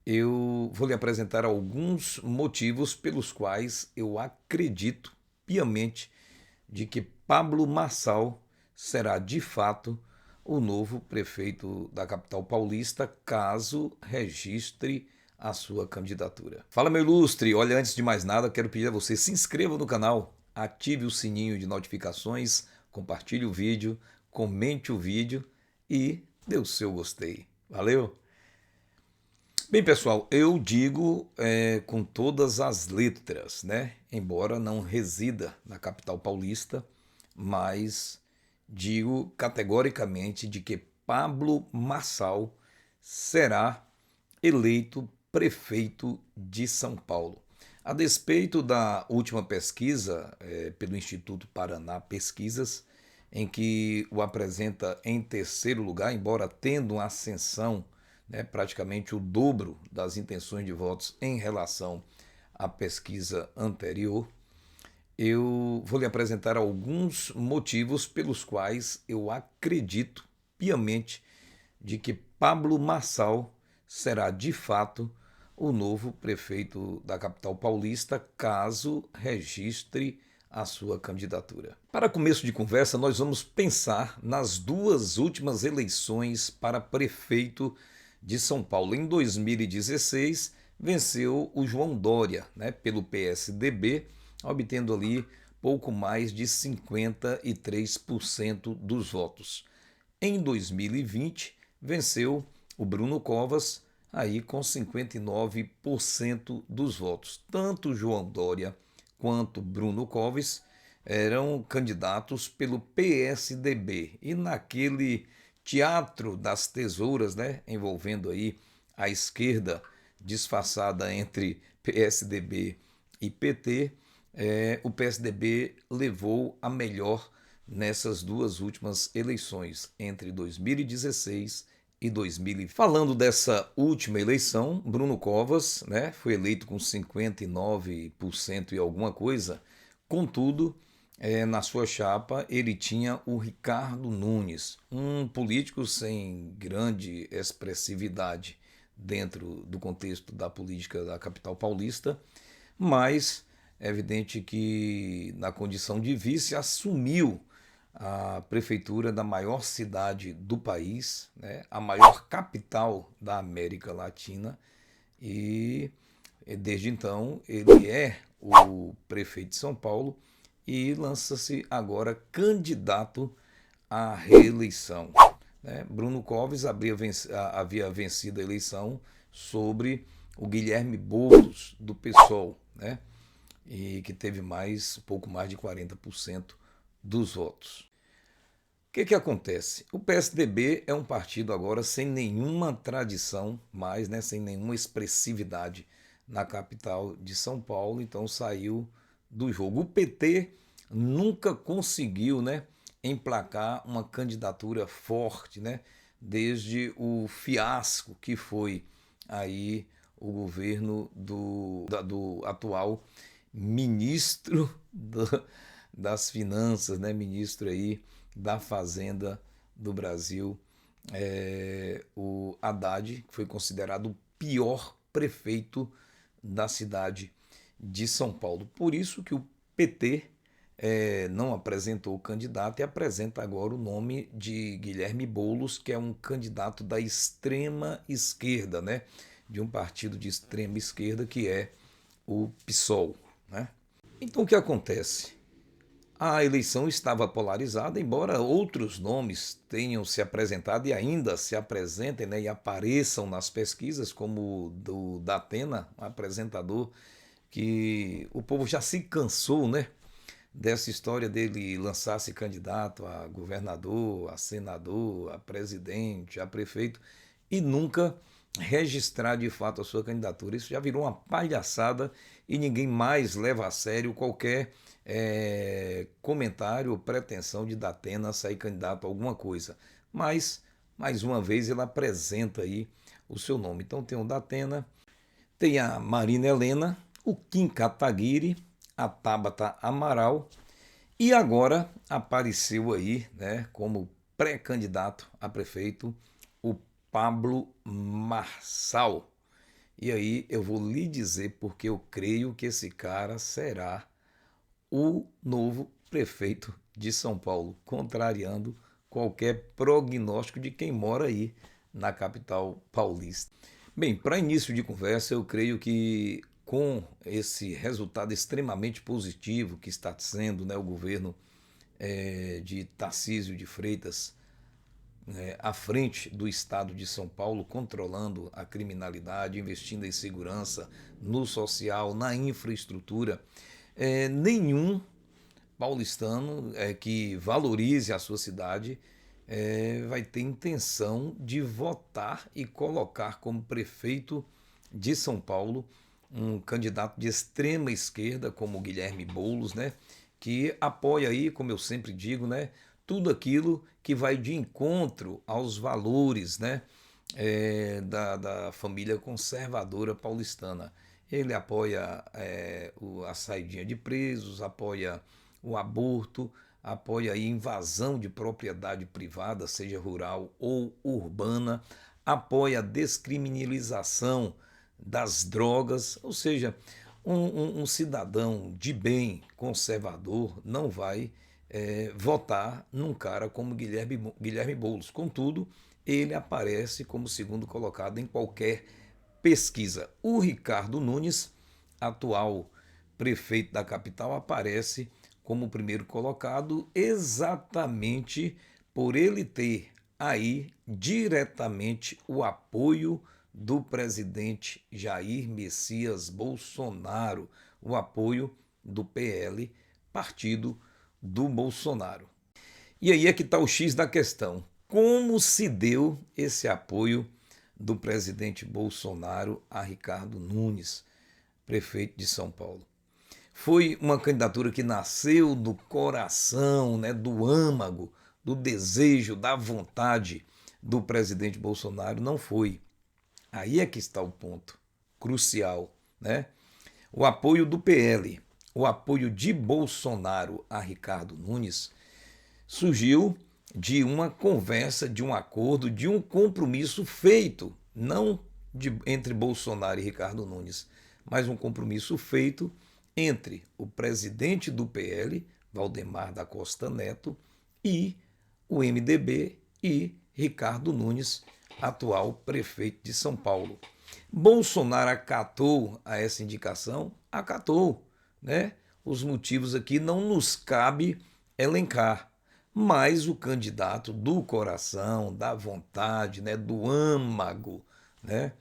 Eu vou lhe apresentar alguns motivos pelos quais eu acredito piamente de que Pablo Marçal será de fato o novo prefeito da capital paulista, caso registre a sua candidatura. Fala, meu ilustre! Olha, antes de mais nada, quero pedir a você se inscreva no canal, ative o sininho de notificações, compartilhe o vídeo, comente o vídeo e dê o seu gostei. Valeu? Bem, pessoal, eu digo com todas as letras, né? Embora não resida na capital paulista, mas digo categoricamente de que Pablo Marçal será eleito prefeito de São Paulo. A despeito da última pesquisa pelo Instituto Paraná Pesquisas, em que o apresenta em terceiro lugar, embora tendo uma ascensão, né, praticamente o dobro das intenções de votos em relação à pesquisa anterior, eu vou lhe apresentar alguns motivos pelos quais eu acredito piamente de que Pablo Marçal será de fato o novo prefeito da capital paulista, caso registre a sua candidatura. Para começo de conversa, nós vamos pensar nas duas últimas eleições para prefeito de São Paulo. Em 2016, venceu o João Dória, né, pelo PSDB, obtendo ali pouco mais de 53% dos votos. Em 2020, venceu o Bruno Covas, aí com 59% dos votos. Tanto João Dória quanto Bruno Covas eram candidatos pelo PSDB. E naquele teatro das tesouras, né, envolvendo aí a esquerda disfarçada entre PSDB e PT, o PSDB levou a melhor nessas duas últimas eleições, entre 2016 e 2020. Falando dessa última eleição, Bruno Covas, né, foi eleito com 59% e alguma coisa, contudo, na sua chapa ele tinha o Ricardo Nunes, um político sem grande expressividade dentro do contexto da política da capital paulista, mas é evidente que na condição de vice assumiu a prefeitura da maior cidade do país, né, a maior capital da América Latina, e desde então ele é o prefeito de São Paulo e lança-se agora candidato à reeleição, né? Bruno Covas havia vencido a eleição sobre o Guilherme Boulos, do PSOL, né? E que teve pouco mais de 40% dos votos. O que acontece? O PSDB é um partido agora sem nenhuma tradição mais, né, sem nenhuma expressividade na capital de São Paulo, então saiu do jogo. O PT nunca conseguiu, né, emplacar uma candidatura forte, né, desde o fiasco que foi aí o governo do atual ministro das Finanças, né, ministro aí da Fazenda do Brasil, o Haddad, que foi considerado o pior prefeito da cidade de São Paulo. Por isso que o PT não apresentou o candidato e apresenta agora o nome de Guilherme Boulos, que é um candidato da extrema esquerda, né? De um partido de extrema esquerda que é o PSOL, né? Então o que acontece? A eleição estava polarizada, embora outros nomes tenham se apresentado e ainda se apresentem, né, e apareçam nas pesquisas, como o do Datena, um apresentador que o povo já se cansou, né, dessa história dele lançar-se candidato a governador, a senador, a presidente, a prefeito e nunca registrar de fato a sua candidatura. Isso já virou uma palhaçada e ninguém mais leva a sério qualquer comentário ou pretensão de Datena sair candidato a alguma coisa. Mas, mais uma vez, ele apresenta aí o seu nome. Então tem o Datena, tem a Marina Helena, o Kim Kataguiri, a Tabata Amaral e agora apareceu aí, né, como pré-candidato a prefeito o Pablo Marçal, E aí eu vou lhe dizer porque eu creio que esse cara será o novo prefeito de São Paulo, contrariando qualquer prognóstico de quem mora aí na capital paulista. Bem, para início de conversa, eu creio que com esse resultado extremamente positivo que está sendo, né, o governo de Tarcísio de Freitas à frente do estado de São Paulo, controlando a criminalidade, investindo em segurança, no social, na infraestrutura, nenhum paulistano que valorize a sua cidade vai ter intenção de votar e colocar como prefeito de São Paulo um candidato de extrema esquerda como o Guilherme Boulos, né, que apoia aí, como eu sempre digo, né, tudo aquilo que vai de encontro aos valores, né, da família conservadora paulistana. Ele apoia a saidinha de presos, apoia o aborto, apoia a invasão de propriedade privada, seja rural ou urbana, apoia a descriminalização das drogas, ou seja, um cidadão de bem conservador não vai votar num cara como Guilherme Boulos. Contudo, ele aparece como segundo colocado em qualquer pesquisa. O Ricardo Nunes, atual prefeito da capital, aparece como primeiro colocado exatamente por ele ter aí diretamente o apoio do presidente Jair Messias Bolsonaro, o apoio do PL, partido do Bolsonaro. E aí é que está o X da questão. Como se deu esse apoio do presidente Bolsonaro a Ricardo Nunes, prefeito de São Paulo? Foi uma candidatura que nasceu do coração, né, do âmago, do desejo, da vontade do presidente Bolsonaro? Não foi. Aí é que está o ponto crucial, né? O apoio do PL, o apoio de Bolsonaro a Ricardo Nunes surgiu de uma conversa, de um acordo, de um compromisso feito, não entre Bolsonaro e Ricardo Nunes, mas um compromisso feito entre o presidente do PL, Valdemar da Costa Neto, e o MDB e Ricardo Nunes, atual prefeito de São Paulo. Bolsonaro acatou a essa indicação? Acatou, né? Os motivos aqui não nos cabe elencar, mas o candidato do coração, da vontade, né, do âmago, né,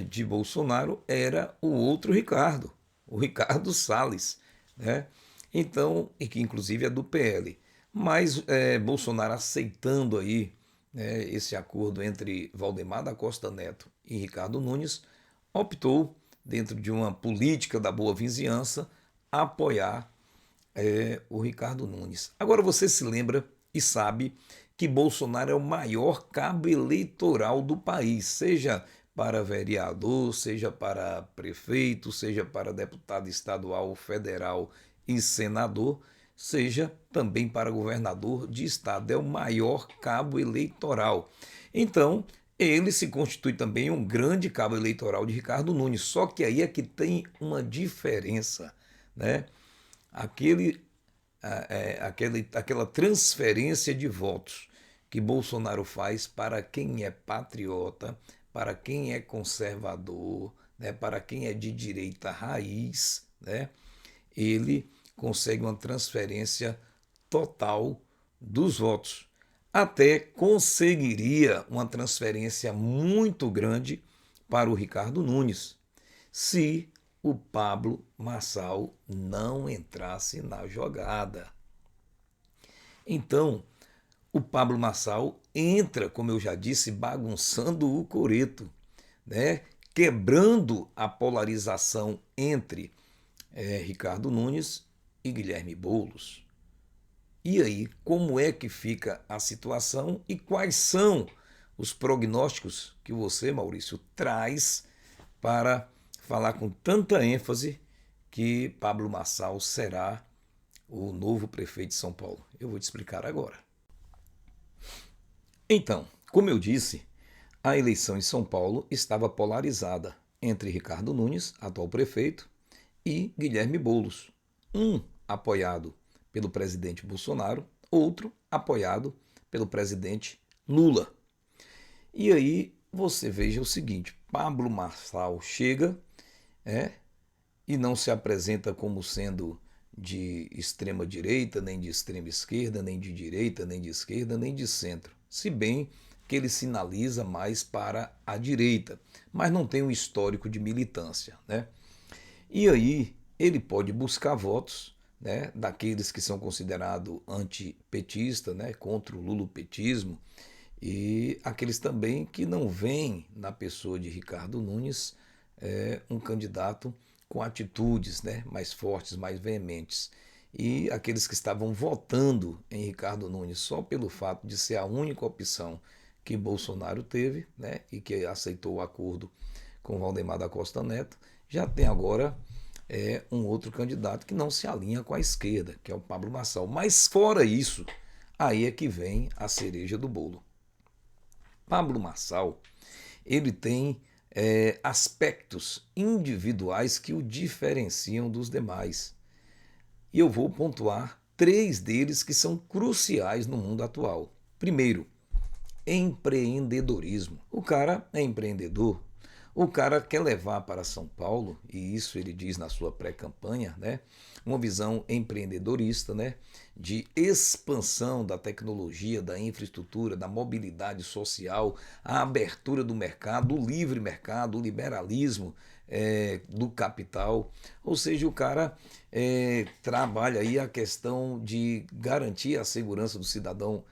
de Bolsonaro era o outro Ricardo, o Ricardo Salles, né? Então, e que inclusive é do PL. Mas Bolsonaro aceitando aí esse acordo entre Valdemar da Costa Neto e Ricardo Nunes, optou, dentro de uma política da boa vizinhança, apoiar o Ricardo Nunes. Agora você se lembra e sabe que Bolsonaro é o maior cabo eleitoral do país, seja para vereador, seja para prefeito, seja para deputado estadual, federal e senador, seja também para governador de estado. É o maior cabo eleitoral. Então, ele se constitui também um grande cabo eleitoral de Ricardo Nunes. Só que aí é que tem uma diferença, né? Aquele, aquela transferência de votos que Bolsonaro faz para quem é patriota, para quem é conservador, né, para quem é de direita raiz, né, ele consegue uma transferência total dos votos. Até conseguiria uma transferência muito grande para o Ricardo Nunes, se o Pablo Marçal não entrasse na jogada. Então, o Pablo Marçal entra, como eu já disse, bagunçando o coreto, né? Quebrando a polarização entre Ricardo Nunes e Guilherme Boulos. E aí, como é que fica a situação e quais são os prognósticos que você, Maurício, traz para falar com tanta ênfase que Pablo Marçal será o novo prefeito de São Paulo? Eu vou te explicar agora. Então, como eu disse, A eleição em São Paulo estava polarizada entre Ricardo Nunes, atual prefeito, e Guilherme Boulos, um apoiado pelo presidente Bolsonaro, outro apoiado pelo presidente Lula. E aí você veja o seguinte: Pablo Marçal chega, é, e não se apresenta como sendo de extrema direita, nem de extrema esquerda, nem de direita, nem de esquerda, nem de centro. Se bem que ele sinaliza mais para a direita, mas não tem um histórico de militância, né? E aí ele pode buscar votos, né, daqueles que são considerados antipetistas, né, contra o lulopetismo, e aqueles também que não veem na pessoa de Ricardo Nunes um candidato com atitudes, né, mais fortes, mais veementes. E aqueles que estavam votando em Ricardo Nunes só pelo fato de ser a única opção que Bolsonaro teve, né, e que aceitou o acordo com Valdemar da Costa Neto, já tem agora um outro candidato que não se alinha com a esquerda, que é o Pablo Marçal. Mas fora isso, aí é que vem a cereja do bolo. Pablo Marçal, ele tem aspectos individuais que o diferenciam dos demais. E eu vou pontuar três deles que são cruciais no mundo atual. Primeiro, empreendedorismo. O cara é empreendedor. O cara quer levar para São Paulo, e isso ele diz na sua pré-campanha, né? Uma visão empreendedorista, né? De expansão da tecnologia, da infraestrutura, da mobilidade social, a abertura do mercado, o livre mercado, o liberalismo do capital. Ou seja, o cara trabalha aí a questão de garantir a segurança do cidadão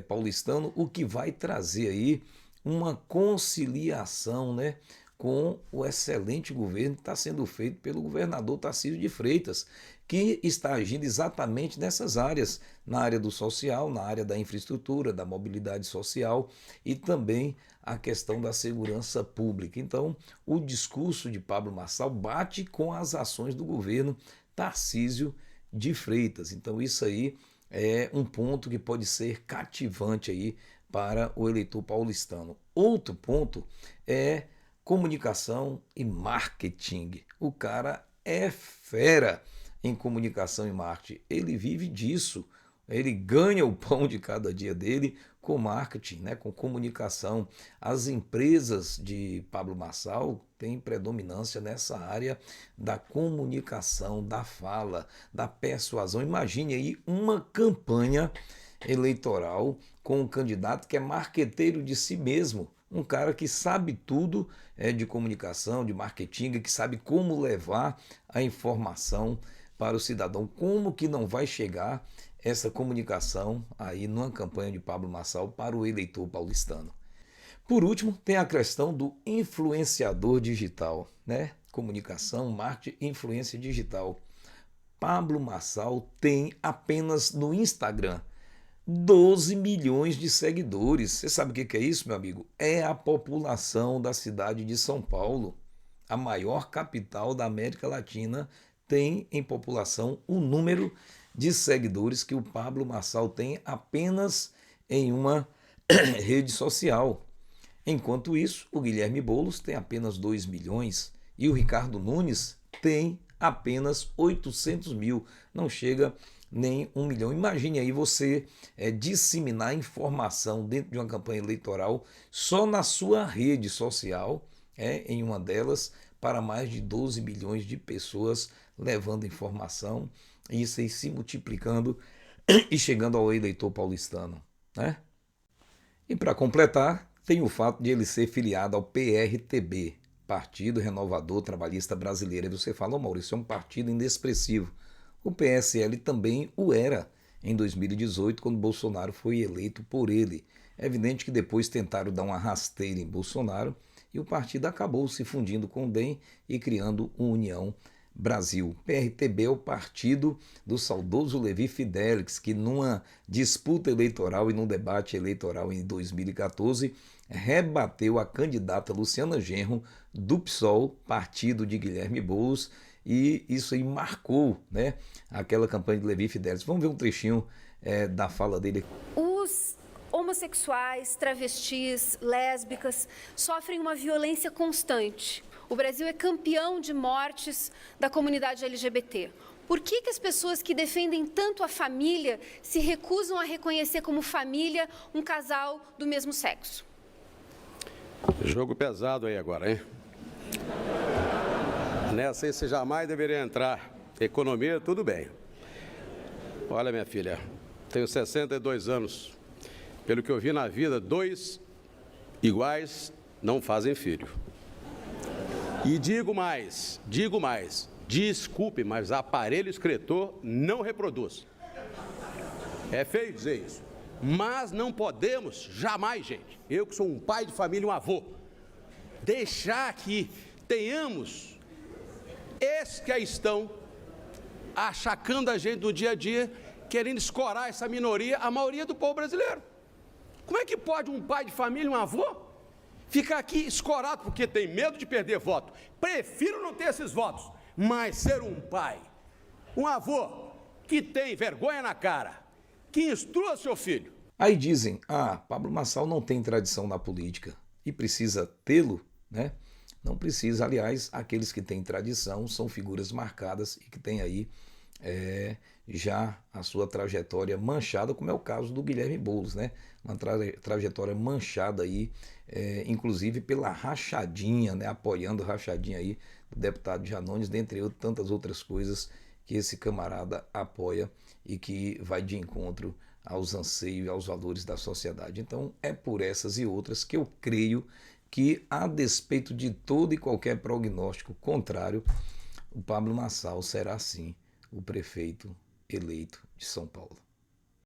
paulistano, o que vai trazer aí uma conciliação, né, com o excelente governo que está sendo feito pelo governador Tarcísio de Freitas, que está agindo exatamente nessas áreas, na área do social, na área da infraestrutura, da mobilidade social e também a questão da segurança pública. Então, o discurso de Pablo Marçal bate com as ações do governo Tarcísio de Freitas. Então, isso aí é um ponto que pode ser cativante aí para o eleitor paulistano. Outro ponto é comunicação e marketing. O cara é fera em comunicação e marketing. Ele vive disso. Ele ganha o pão de cada dia dele com marketing, né, com comunicação. As empresas de Pablo Marçal têm predominância nessa área da comunicação, da fala, da persuasão. Imagine aí uma campanha eleitoral com um candidato que é marqueteiro de si mesmo, um cara que sabe tudo de comunicação, de marketing, que sabe como levar a informação para o cidadão. Como que não vai chegar essa comunicação aí numa campanha de Pablo Marçal para o eleitor paulistano? Por último, tem a questão do influenciador digital, né? Comunicação, marketing, influência digital. Pablo Marçal tem apenas no Instagram 12 milhões de seguidores. Você sabe o que é isso, meu amigo? É a população da cidade de São Paulo. A maior capital da América Latina tem em população o número de seguidores que o Pablo Marçal tem apenas em uma rede social. Enquanto isso, o Guilherme Boulos tem apenas 2 milhões e o Ricardo Nunes tem apenas 800 mil. Não chega nem 1 milhão. Imagine aí você disseminar informação dentro de uma campanha eleitoral só na sua rede social, em uma delas, para mais de 12 milhões de pessoas levando informação, e isso aí se multiplicando e chegando ao eleitor paulistano, né? E para completar, tem o fato de ele ser filiado ao PRTB, Partido Renovador Trabalhista Brasileiro. E você fala, Maurício, é um partido inexpressivo. O PSL também o era em 2018, quando Bolsonaro foi eleito por ele. É evidente que depois tentaram dar uma rasteira em Bolsonaro e o partido acabou se fundindo com o DEM e criando o União Brasil. PRTB é o partido do saudoso Levi Fidelix, que numa disputa eleitoral e num debate eleitoral em 2014 rebateu a candidata Luciana Genro do PSOL, partido de Guilherme Boulos, e isso aí marcou, aquela campanha de Levi Fidelix. Vamos ver um trechinho da fala dele. Os homossexuais, travestis, lésbicas sofrem uma violência constante. O Brasil é campeão de mortes da comunidade LGBT. Por que as pessoas que defendem tanto a família se recusam a reconhecer como família um casal do mesmo sexo? Jogo pesado aí agora, hein? Nessa aí você jamais deveria entrar. Economia, tudo bem. Olha, minha filha, tenho 62 anos. Pelo que eu vi na vida, 2 iguais não fazem filho. E digo mais, desculpe, mas aparelho excretor não reproduz. É feio dizer isso, mas não podemos jamais, gente, eu que sou um pai de família, um avô, deixar que tenhamos esses que aí estão achacando a gente no dia a dia, querendo escorar essa minoria, a maioria do povo brasileiro. Como é que pode um pai de família, um avô, ficar aqui escorado porque tem medo de perder voto? Prefiro não ter esses votos, mas ser um pai, um avô que tem vergonha na cara, que instrua seu filho. Aí dizem, Pablo Marçal não tem tradição na política e precisa tê-lo, né? Não precisa, aliás, aqueles que têm tradição são figuras marcadas e que têm aí já a sua trajetória manchada, como é o caso do Guilherme Boulos, né? Uma trajetória manchada aí, inclusive pela rachadinha, né? Apoiando a rachadinha aí do deputado Janones, dentre tantas outras coisas que esse camarada apoia e que vai de encontro aos anseios e aos valores da sociedade. Então é por essas e outras que eu creio que, a despeito de todo e qualquer prognóstico contrário, o Pablo Marçal será sim o prefeito eleito de São Paulo.